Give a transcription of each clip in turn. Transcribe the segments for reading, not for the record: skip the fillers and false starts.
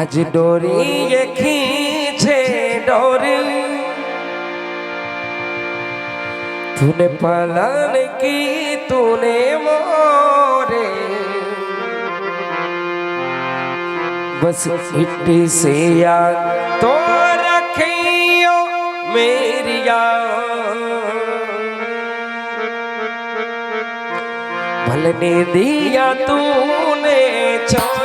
आज डोरी ये खींचे डोरी तूने पालन की तूने मोरे बस मिट्टी से याद तो रखियो मेरी याद भलने दिया तूने छोड़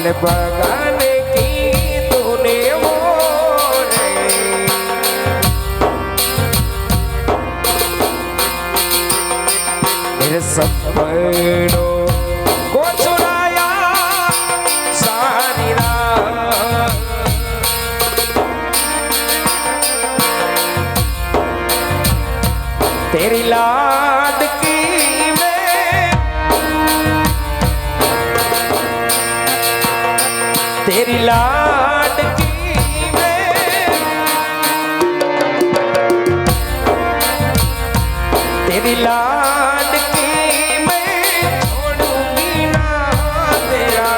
बगान की तूने मोरे मेरे सपनों को चुराया सारी रात तेरी लाड की तेरी लाड की तेरी लाड की मैं छोड़ूंगी ना तेरा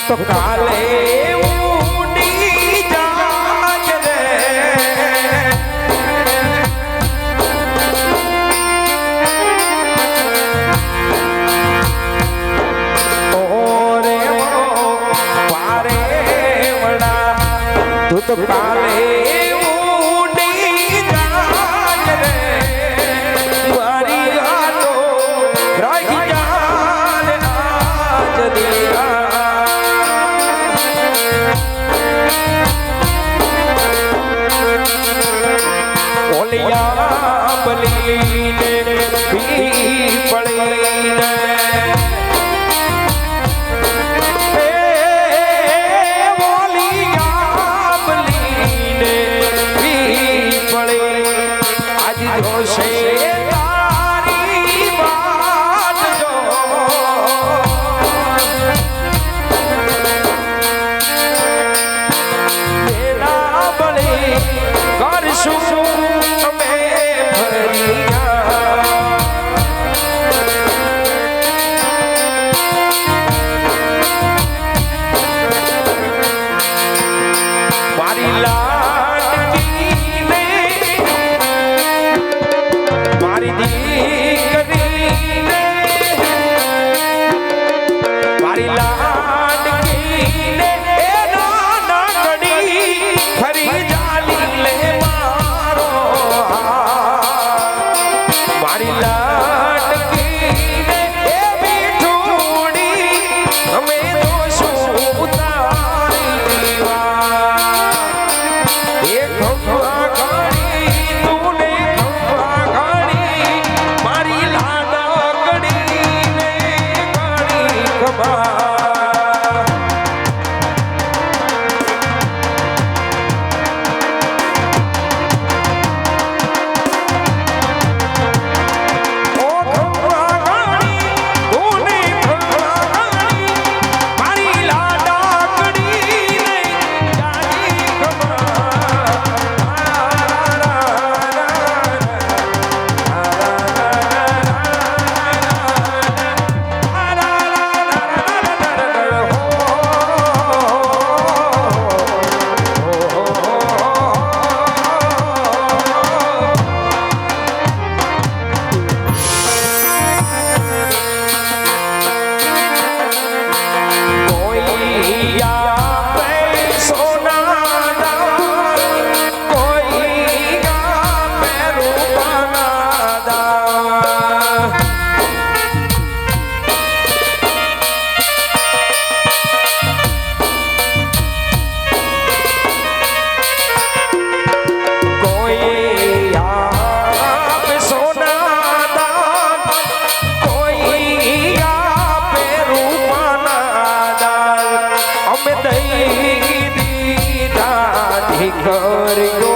तो काले ऊनी जाग रे ओरे ओ पारे वड़ा तू तो काले ऊनी जाग रे वारी गातो रागी जान आज दिया बलीने भी पड़ीने बोलिया बलीने भी पड़े आज जो से तारी बात जो तेरा बली कर सु દીકરીઓ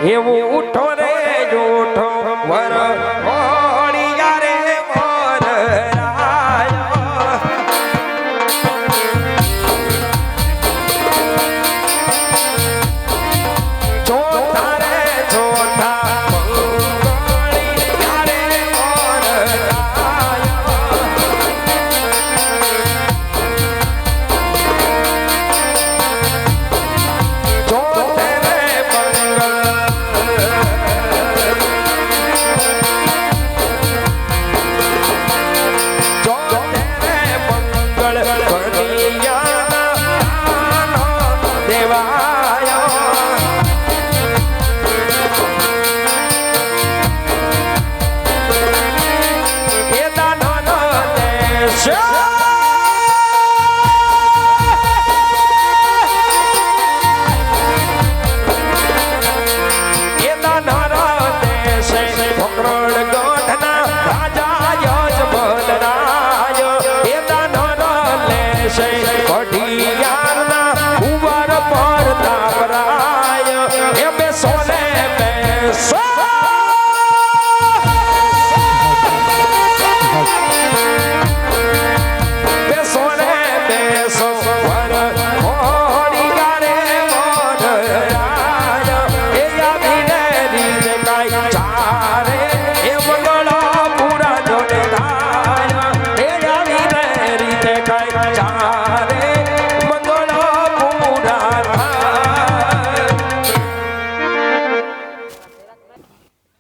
એવું ઉઠો રે જોઠો વર ઓળિયા રે મોર રાયો ચોથા રે ચોથા ઓળિયા રે મોર રાયો ચોથે રે મંગળ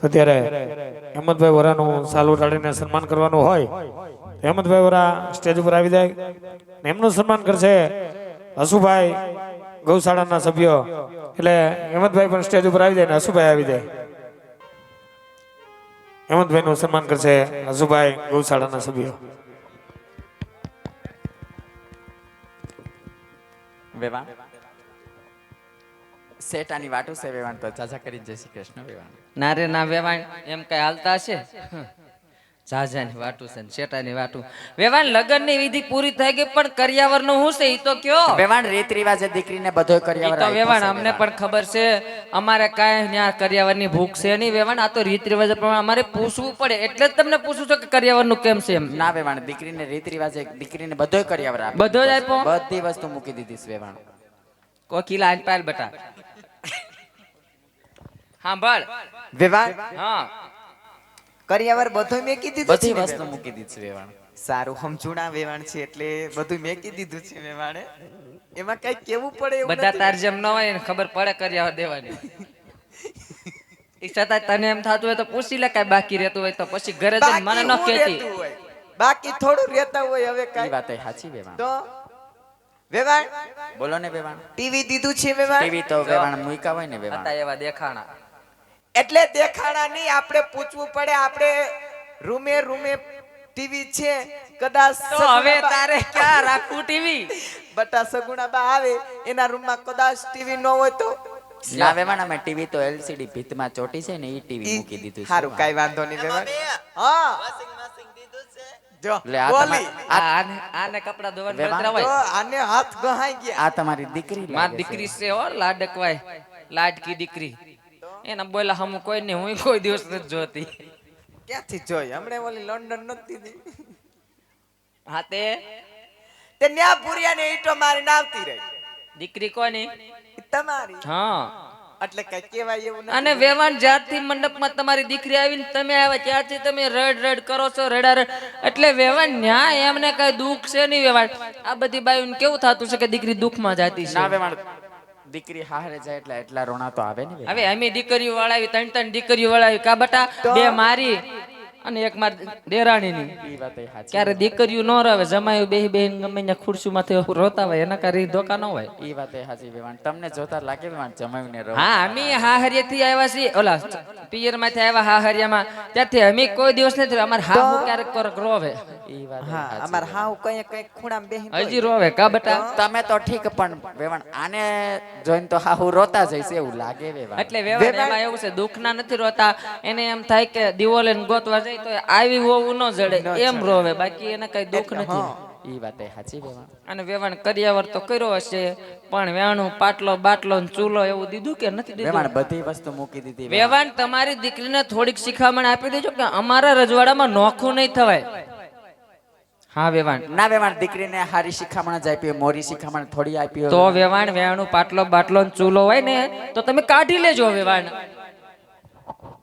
અત્યારે હેમંતભાઈ વરાનું સાલુ ટાળીને સન્માન કરવાનું હોય હેમંતભાઈ વરા સ્ટેજ ઉપર આવી જાય એમનું સન્માન કરશે હસુભાઈ ગૌશાળાના સભ્યો એટલે હેમંતભાઈ પણ સ્ટેજ ઉપર આવી જાય ને હસુભાઈ આવી જાય હેમંતભાઈ નું સન્માન કરશે હસુભાઈ ગૌશાળાના સભ્યો સેટાની વાટું છે વેવાણ તો ચાચા કરી જય શ્રી કૃષ્ણ વેવાણ ના રે ના વેવાણ એમ કઈ હાલતા હશે જાજાની વાટું છે શેટાની વાટું વેવાણ લગનની વિધિ પૂરી થઈ ગઈ પણ કરિયાવરનું હું છે ઈ તો કયો વેવાણ રીત રિવાજે દીકરીને બધોય કરિયાવર ઈ તો વેવાણ અમને પણ ખબર છે અમારે કાંઈ ન્યા કરિયાવરની ભૂખ છે નહીં વેવાણ આ તો રીત રિવાજ પ્રમાણે અમારે પૂછવું પડે એટલે જ તમને પૂછું છું કે કરિયાવરનું કેમ છે એમ ના વેવાણ દીકરીને રીત રિવાજે દીકરીને બધોય કરિયાવર આપે બધો જ આપ્યો બધી વસ્તુ મૂકી દીધી છે વેવાણ કોકીલા આન પાલ બટા સાંભળ વેવાણ હા કરિયાવર બધું મેકી દીધું બધી છે વસ્તુ મૂકી દીધી છે વેવાણ સારું સમજુણા વેવાણ છે એટલે બધું મેકી દીધું છે વેવાણે એમાં કઈ કેવું પડે એવું બધા નથી. તાર જેમ ન હોય ને ખબર પડે કરિયાવર દેવાની ઈ છતાં તને એમ થતું હોય તો પૂછી લે કાંઈ બાકી રહેતું હોય તો પછી ઘરે જઈને મને ન બાકી હું કહેતી રહેતું હોય. બાકી થોડું રહેતા હોય હવે ઈ કઈ વાત સાચી વેવાણ તો વેવાણ બોલો ને વેવાણ ટીવી દીધું છે વેવાણ ટીવી તો વેવાણ મૂક્યા હોય ને વેવાણ હતા એવા દેખાણા એટલે દેખાડા નહીં આપણે પૂછવું પડે આપણે રૂમે રૂમે ટીવી છે કદાચ તો હવે તારે ક્યાં રાખવું ટીવી બટા સગુણાબા આવે એના રૂમમાં કદાચ ટીવી ન હોય તો ના વેવાણ અમે ટીવી તો એલસીડી ભીતમાં ચોટી છે ને ઈ ટીવી મૂકી દીધું છે સારું કઈ વાંધો નહીં વેવાણ હા જો એટલે આ બોલી આને કપડા ધોવાનું વેવાણ બળતરા તો હોય આને હાથ ગહાઈ ગયા આ તમારી દીકરી માર લાગે દીકરી છે હો લાડકવાય લાડકી દીકરી એના બોલા હમ કોઈ નહીં હું કોઈ દિવસ નથી જોતી ક્યાંથી જોઈ હમણે ઓલી લંડન નથી દીધી હા તે ન્યા ભૂરિયાને ઈંટો મારીને આવતી રહી દીકરી કોની ઈ તમારી હા એટલે કઈ કહેવાય એવું નથી અને વેવાણ જ્યારથી મંડપમાં તમારી દીકરી આવીને તમે આવ્યા ત્યારથી તમે રડ કરો છો રડા એટલે વેવાણ ન્યા એમને કઈ દુઃખ છે નહીં વેવાણ આ બધી બાયુને કેવું થતું છે કે દીકરી દુઃખમાં જાતી ના છે વેવાણ દીકરી હારે જાય એટલે એટલા રોણા તો આવે ને વેવાણ. હવે અમે દીકરીઓ વાળાવી ત્રણ દીકરીઓ વાળાવી કા બટા બે મારી અને એક માર દેરાણીની ઈ વાત એ સાચી ક્યારે દીકરીઓ ન રવે જમાયું બેહી બેહીને ગમે ત્યાં ખુરશીમાંથી રોતા હોય એના કારણે ધોકા ન હોય ઈ વાત એ સાચી વેવાણ તમને જોતા લાગે વેવાણ જમાવીને રહો હા અમે હાહરિયાથી આવ્યા છીએ ઓલા પિયરમાંથી આવ્યા હાહરિયામાં ત્યાંથી અમે કોઈ દિવસ નથી અમાર હાહુ ક્યારેક કોરક રોવે ઈ વાત એ હા સાચી. અમાર હાવ કઈ કઈ ખૂણામાં બેહી હજી રોવે કા બટા તમે તો ઠીક પણ વેવાણ આને જોઈને તો હાહુ રોતા જઈશ એવું લાગે વેવાણ એટલે વેવાણ એમાં એવું છે દુઃખના નથી રોતા એને એમ થાય કે દીવો લઈને ગોતવા જાય તો આવી હોવું ન જડે એમ રોવે બાકી એને કઈ દુઃખ નથી ઈ વાત એ સાચી વેવાણ અને વેવાણ કર્યાવર તો કર્યો હશે પણ વેણું પાટલો બાટલો ને ચૂલો એવું દીધું કે નથી દીધું વેવાણ બધી વસ્તુ મૂકી દીધી વેવાણ. વેવાણ તમારી દીકરીને થોડીક શિખામણ આપી દેજો કે અમારા રજવાડામાં નોખું નહીં થવાય હા વેવાણ ના વેવાણ દીકરીને હારી શિખામણ જ આપી હોય, મોરી શિખામણ થોડી આપી હોય. તો વેવાણ વેણું પાટલો બાટલો ને ચૂલો હોય ને તો તમે કાઢી લેજો વેવાણ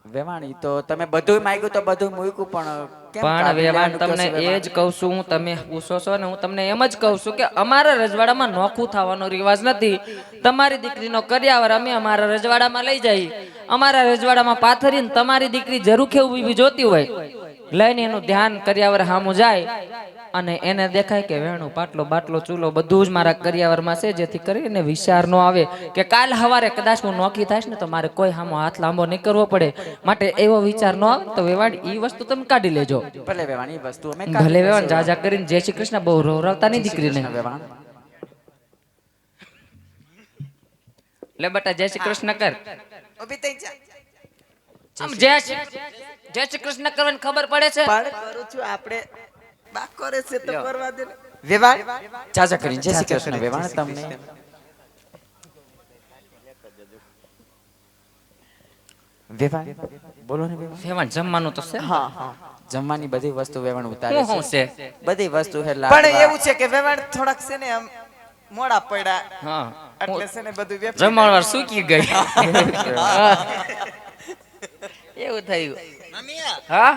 વેવાણ ઈ તો તમે બધું માંગ્યું તો બધું મૂક્યું પણ કેમ પણ કાઢી વેવાણ લેવાનું તમને કહો છો એ જ કહું છું હું તમે પૂછો છો ને હું તમને એમ જ કહું છું કે અમારા રજવાડામાં નોખું થવાનો રિવાજ નથી તમારી દીકરીનો કર્યાવર અમે અમારા રજવાડામાં લઈ જઈએ અમારા રજવાડામાં પાથરીને તમારી દીકરી જરૂર કેવું બીબી જોતી હોય લઈને એનું ધ્યાન કર્યાવર સામું જાય અને એને દેખાય કે વેણું પાટલો બાટલો ચૂલો બધું જ મારા કર્યાવરમાં છે જેથી કરીને વિચાર ન આવે કે કાલ સવારે કદાચ હું નોખી થાઈશ ને તો મારે કોઈ સામો હાથ લાંબો નહીં કરવો પડે માટે એવો વિચાર ન આવે તો વેવાણ ઈ વસ્તુ તમે કાઢી લેજો ભલે વેવાણ ઈ વસ્તુ અમે ભલે વેવાણ જાજા કરીને જય શ્રી કૃષ્ણ બહુ રોવરાવતા નહીં દીકરીને વેવાણ લે બટા જય શ્રી કૃષ્ણ કર ઊભી થઈ જા આમ જય શ્રી કૃષ્ણ કરવાની ખબર પડે છે પણ કરું છું આપણે બા કરે છે તો કરવા દે ને. વેવાણ ચાચા કરીને જય શ્રી કૃષ્ણ વેવાણ તમને વેવાણ બોલો ને વેવાણ વેવાણ જમવાનું તો છે હા હા જમવાની બધી વસ્તુ વેવાણ ઉતારે શું છે છે બધી વસ્તુ છે પણ લાડવા. એવું છે કે વેવાણ થોડાક છે ને આમ મોડા પડ્યા હા એટલે છે ને બધું વેફરી જમણવાર સૂકી ગઈ એવું થયું હા